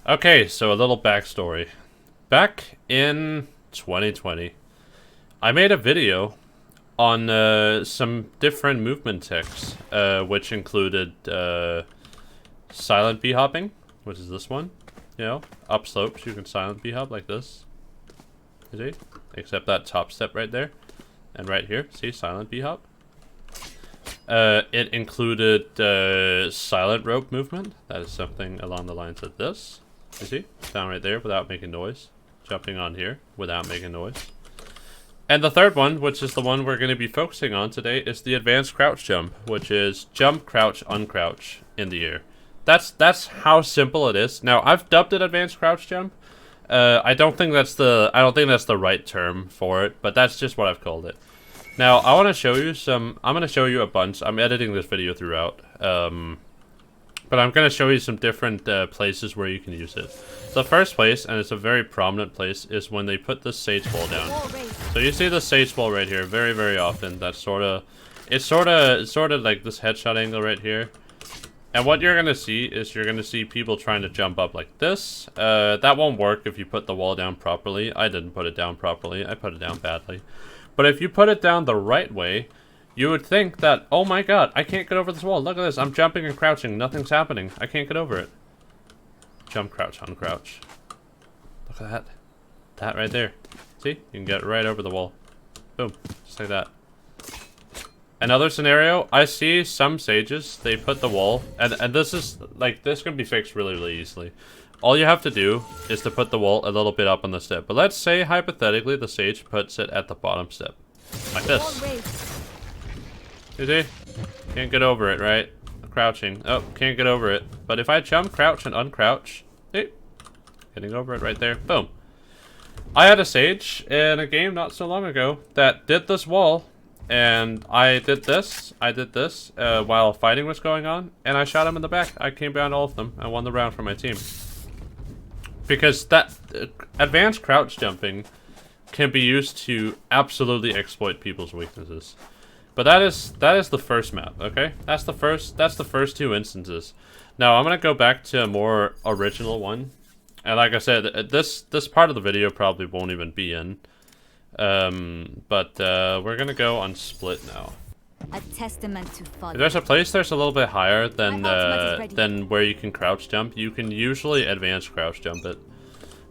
Okay, so a little backstory. Back in 2020, I made a video on some different movement techs, which included silent b-hopping, which is this one. You know, up slopes, you can silent b-hop like this. You see? Except that top step right there. And right here, see, silent b-hop. It included silent rope movement. That is something along the lines of this. You see? Down right there without making noise. Jumping on here without making noise. And the third one, which is the one we're going to be focusing on today, is the advanced crouch jump, which is jump, crouch, uncrouch in the air. That's how simple it is. Now, I've dubbed it advanced crouch jump. I don't think that's the right term for it, but that's just what I've called it. Now, I want to show you I'm going to show you a bunch. I'm editing this video throughout. But I'm going to show you some different places where you can use it. The first place, and it's a very prominent place, is when they put the sage ball down. So you see the sage ball right here very, very often. That's it's sort of like this headshot angle right here. And what you're going to see is you're going to see people trying to jump up like this. That won't work if you put the wall down properly. I didn't put it down properly. I put it down badly. But if you put it down the right way, you would think that, oh my god, I can't get over this wall. Look at this. I'm jumping and crouching. Nothing's happening. I can't get over it. Jump, crouch, uncrouch. Look at that. That right there. See? You can get right over the wall. Boom. Just like that. Another scenario, I see some sages, they put the wall, and this is, like, this can be fixed really, really easily. All you have to do is to put the wall a little bit up on the step. But let's say, hypothetically, the sage puts it at the bottom step. Like this. You see? Can't get over it, right? Crouching. Oh, can't get over it. But if I jump, crouch, and uncrouch, hey, getting over it right there. Boom. I had a sage in a game not so long ago that did this wall, and I did this while fighting was going on, and I shot him in the back. I came down all of them. I won the round for my team. Because that advanced crouch jumping can be used to absolutely exploit people's weaknesses. But that is the first map, okay? That's the first two instances. Now I'm gonna go back to a more original one. And like I said, this part of the video probably won't even be in. But we're gonna go on split now. A testament to follow. If there's a place that's a little bit higher than where you can crouch jump, you can usually advanced crouch jump it.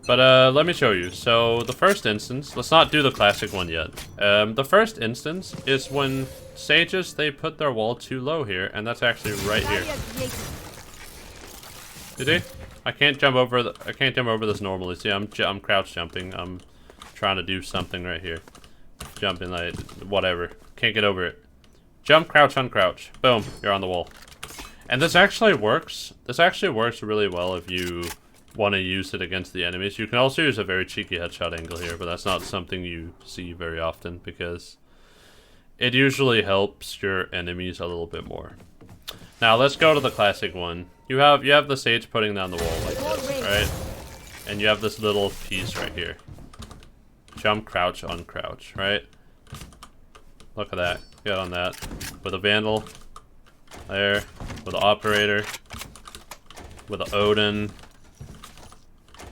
But let me show you. So the first instance, let's not do the classic one yet. The first instance is when sages, they put their wall too low here, and that's actually right here. You see? I can't jump over this normally. See, I'm crouch jumping. I'm trying to do something right here. Jumping like whatever. Can't get over it. Jump, crouch, uncrouch. Boom, you're on the wall. And this actually works. This actually works really well if you want to use it against the enemies. You can also use a very cheeky headshot angle here, but that's not something you see very often because it usually helps your enemies a little bit more. Now let's go to the classic one. You have the sage putting down the wall like this, right? And you have this little piece right here. Jump, crouch, uncrouch, right? Look at that. Get on that. With a Vandal. There. With an Operator. With an Odin.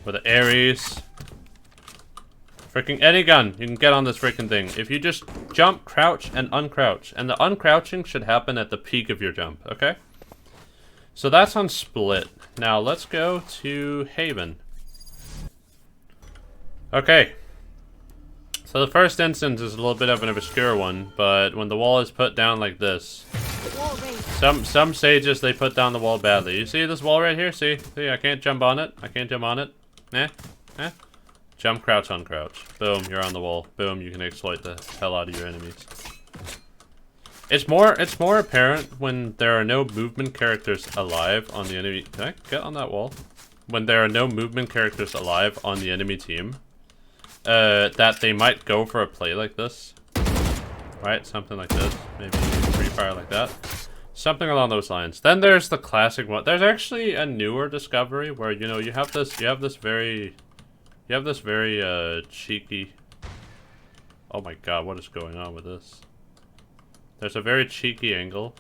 With an Ares. Freaking any gun. You can get on this freaking thing. If you just jump, crouch, and uncrouch. And the uncrouching should happen at the peak of your jump, okay? So that's on split. Now let's go to Haven. Okay. So the first instance is a little bit of an obscure one, but when the wall is put down like this, some sages, they put down the wall badly. You see this wall right here? See, I can't jump on it. I can't jump on it. Jump, crouch, uncrouch. Boom, you're on the wall. Boom, you can exploit the hell out of your enemies. It's more apparent when there are no movement characters alive on the enemy. Can I get on that wall? When there are no movement characters alive on the enemy team. That they might go for a play like this. Right? Something like this. Maybe free fire like that. Something along those lines. Then there's the classic one. There's actually a newer discovery where, you know, you have this very cheeky. Oh my god, what is going on with this? There's a very cheeky angle.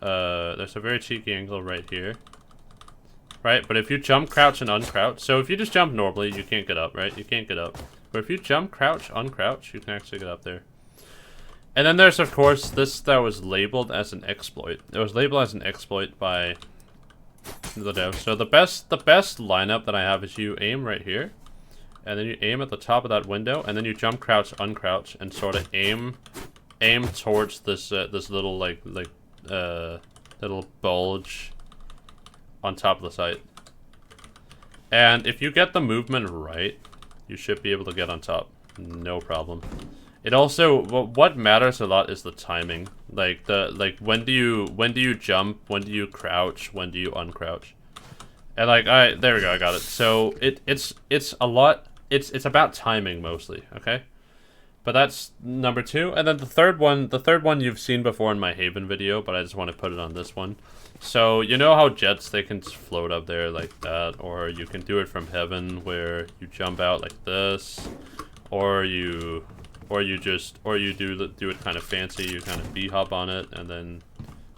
There's a very cheeky angle right here. right? But if you jump, crouch, and uncrouch, so if you just jump normally, you can't get up, right? You can't get up. But if you jump, crouch, uncrouch, you can actually get up there. And then there's, of course, this that was labeled as an exploit. It was labeled as an exploit by the dev. So the best lineup that I have is you aim right here, and then you aim at the top of that window, and then you jump, crouch, uncrouch, and sort of aim towards this this little little bulge on top of the site. And if you get the movement right, you should be able to get on top, no problem. It also, what matters a lot is the timing. Like when do you jump, when do you crouch, when do you uncrouch? And like there we go, I got it. So it's a lot. It's about timing mostly, okay? But that's number 2. And then the third one you've seen before in my Haven video, but I just want to put it on this one. So you know how jets, they can just float up there like that, or you can do it from heaven where you jump out like this, or you do it kind of fancy, you kind of b-hop on it, and then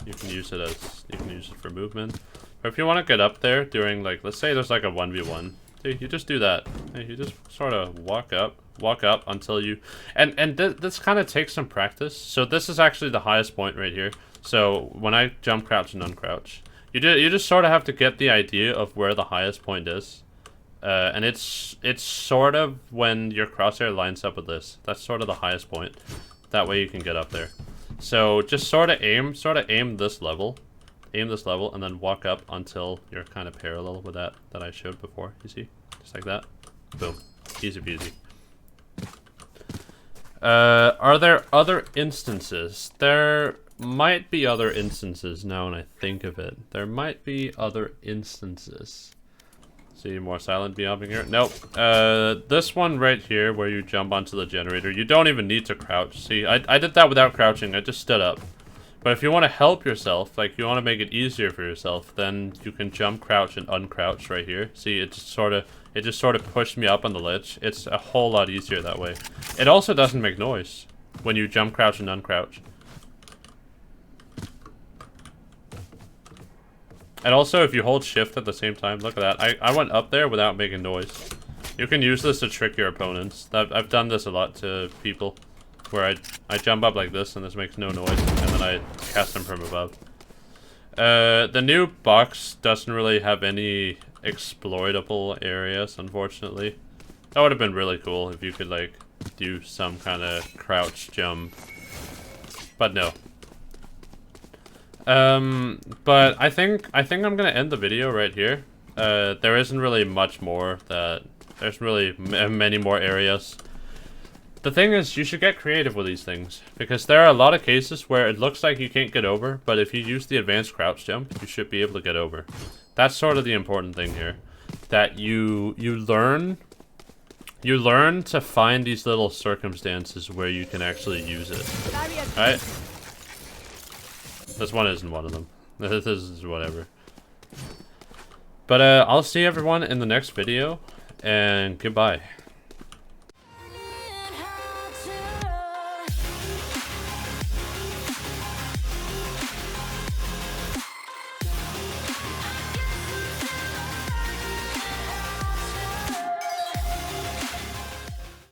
you can use it for movement. Or if you want to get up there during, like, let's say there's like a 1v1, you just do that. You just sort of walk up until you, and this kind of takes some practice. So this is actually the highest point right here. So when I jump, crouch, and uncrouch, you just sort of have to get the idea of where the highest point is. And it's sort of when your crosshair lines up with this. That's sort of the highest point. That way you can get up there. So just sort of aim this level. Aim this level and then walk up until you're kind of parallel with that I showed before. You see? Just like that. Boom. Easy peasy. Are there other instances? There might be other instances now when I think of it. There might be other instances. See more silent b-hopping here? Nope. This one right here where you jump onto the generator, you don't even need to crouch. See, I did that without crouching. I just stood up. But if you want to help yourself, like you want to make it easier for yourself, then you can jump, crouch, and uncrouch right here. See, it just sort of pushed me up on the ledge. It's a whole lot easier that way. It also doesn't make noise when you jump, crouch, and uncrouch. And also, if you hold shift at the same time, look at that. I went up there without making noise. You can use this to trick your opponents. I've done this a lot to people, where I jump up like this and this makes no noise, and then I cast them from above. The new box doesn't really have any exploitable areas, unfortunately. That would have been really cool if you could like do some kind of crouch jump, but no. But I think I'm gonna end the video right here. There isn't really much more there's really many more areas. The thing is, you should get creative with these things, because there are a lot of cases where it looks like you can't get over, but if you use the advanced crouch jump, you should be able to get over. That's sort of the important thing here, that you learn to find these little circumstances where you can actually use it. Right? This one isn't one of them. This is whatever. But I'll see everyone in the next video, and goodbye.